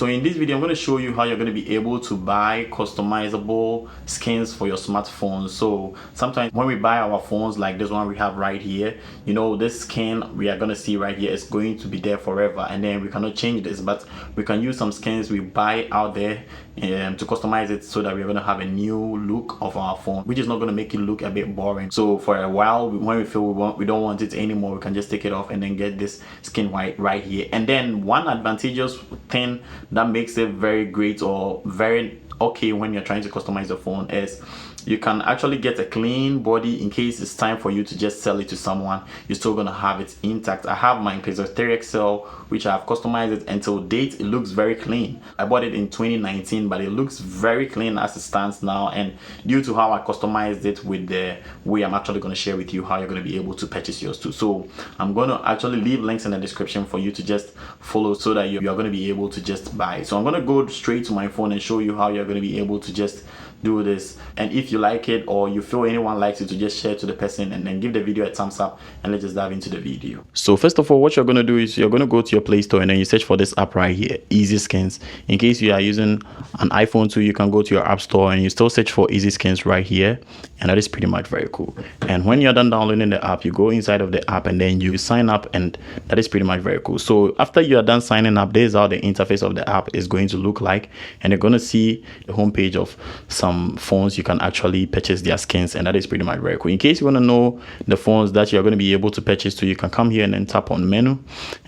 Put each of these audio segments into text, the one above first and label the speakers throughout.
Speaker 1: So in this video, I'm going to show you how you're going to be able to buy customizable skins for your smartphone. So sometimes when we buy our phones like this one we have right here, you know, this skin we are going to see right here is going to be there forever, and then we cannot change this, but we can use some skins we buy out there to customize it so that we're going to have a new look of our phone, which is not going to make it look a bit boring. So for a while, when we feel we don't want it anymore, we can just take it off and then get this skin right here. And then one advantageous thing that makes it very great or very okay when you're trying to customize the phone is you can actually get a clean body in case it's time for you to just sell it to someone. You're still gonna have it intact. I have my Pixel 3 XL, which I have customized it until date. It looks very clean. I bought it in 2019, but it looks very clean as it stands now, and due to how I customized it with the way I'm actually gonna share with you how you're gonna be able to purchase yours too. So I'm gonna actually leave links in the description for you to just follow so that you're gonna be able to just buy. So I'm gonna go straight to my phone and show you how you're gonna be able to just do this. And if you like it or you feel anyone likes it, to just share to the person and then give the video a thumbs up, and let's just dive into the video. So first of all, what you're going to do is you're going to go to your Play Store and then you search for this app right here, Easy Skins. In case you are using an iPhone too, you can go to your App Store and you still search for Easy Skins right here, and that is pretty much very cool. And when you're done downloading the app, you go inside of the app and then you sign up, and that is pretty much very cool. So after you are done signing up, this is how the interface of the app is going to look like, and you're going to see the homepage of some phones you can actually purchase their skins, and that is pretty much very cool. In case you want to know the phones that you're going to be able to purchase to, you can come here and then tap on menu,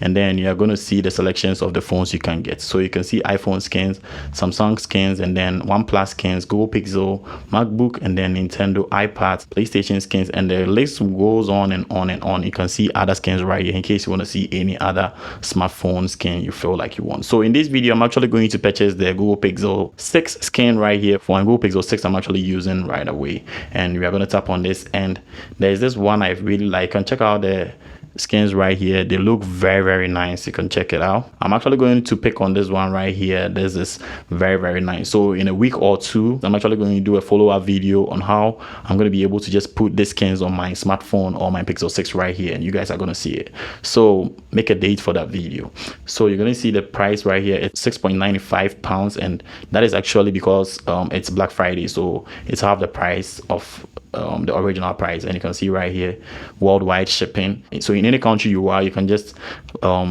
Speaker 1: and then you're going to see the selections of the phones you can get. So you can see iPhone skins, Samsung skins, and then OnePlus skins, Google Pixel, MacBook, and then Nintendo, iPad, PlayStation skins, and the list goes on and on and on. You can see other skins right here in case you want to see any other smartphone skin you feel like you want. So in this video, I'm actually going to purchase the Google Pixel 6 skin right here. For a Google Pixel 6 I'm actually using right away, and we are going to tap on this, and there's this one I really like. You can check out the skins right here. They look very nice. You can check it out. I'm actually going to pick on this one right here. This is very nice. So in a week or two, I'm actually going to do a follow-up video on how I'm going to be able to just put these skins on my smartphone or my Pixel 6 right here, and you guys are going to see it. So make a date for that video. So you're going to see the price right here. It's £6.95, and that is actually because it's Black Friday, so it's half the price of the original price. And you can see right here, worldwide shipping. So in any country you are, you can just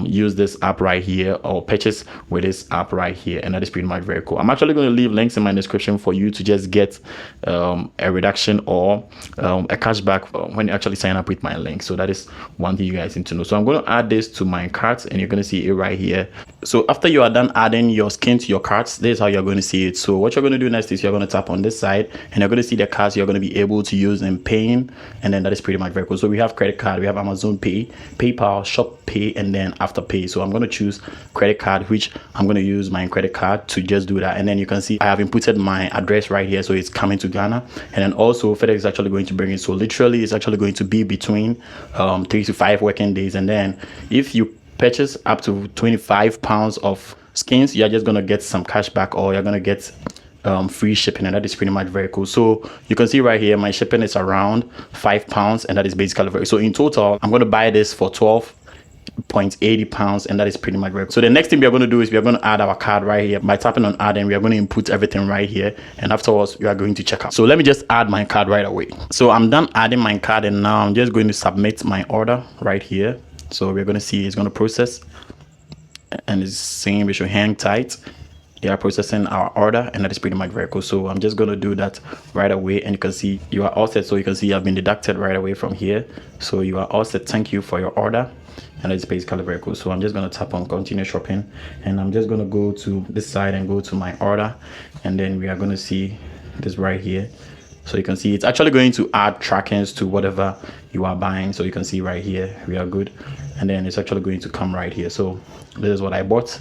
Speaker 1: use this app right here or purchase with this app right here, and that is pretty much very cool. I'm actually going to leave links in my description for you to just get a reduction or a cashback when you actually sign up with my link. So that is one thing you guys need to know. So I'm going to add this to my cart, and you're going to see it right here. So after you are done adding your skin to your carts, this is how you're going to see it. So what you're going to do next is you're going to tap on this side, and you're going to see the cards you're going to be able to use in paying, and then that is pretty much very cool. So we have credit card, we have Amazon Pay, PayPal, Shop Pay, and then Afterpay. So I'm going to choose credit card, which I'm going to use my credit card to just do that. And then you can see I have inputted my address right here, so it's coming to Ghana. And then also FedEx is actually going to bring it, so literally it's actually going to be between 3 to 5 working days. And then if you purchase up to £25 of skins, you're just going to get some cash back, or you're going to get free shipping, and that is pretty much very cool. So you can see right here my shipping is around £5, and that is basically very, so in total I'm going to buy this for £12.80, and that is pretty much very cool. So the next thing we are going to do is we are going to add our card right here. By tapping on add, and we are going to input everything right here, and afterwards we are going to check out. So let me just add my card right away. So I'm done adding my card, and now I'm just going to submit my order right here. So we're going to see it's going to process, and it's saying we should hang tight. They are processing our order, and that is pretty much very cool. So I'm just going to do that right away, and you can see you are all set. So you can see you have been deducted right away from here. So you are all set. Thank you for your order, and it's basically very cool. So I'm just going to tap on continue shopping, and I'm just going to go to this side and go to my order, and then we are going to see this right here. So you can see it's actually going to add trackings to whatever you are buying. So you can see right here we are good, and then it's actually going to come right here. So this is what I bought,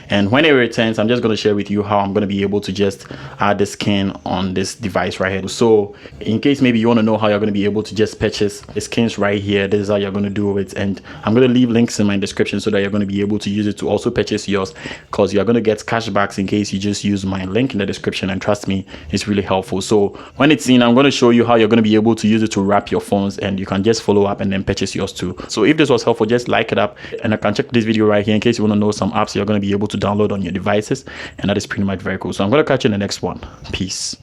Speaker 1: and when it returns, I'm just going to share with you how I'm going to be able to just add the skin on this device right here. So in case maybe you want to know how you're going to be able to just purchase the skins right here, this is how you're going to do it. And I'm going to leave links in my description so that you're going to be able to use it to also purchase yours, because you're going to get cashbacks in case you just use my link in the description, and trust me, it's really helpful. So when it's in, I'm going to show you how you're going to be able to use it to wrap your phones, and you can just follow up and then purchase yours too. So if this was helpful, just like it up, and I can check this video right here in case you want to know some apps you're going to be able to download on your devices, and that is pretty much very cool. So I'm going to catch you in the next one. Peace.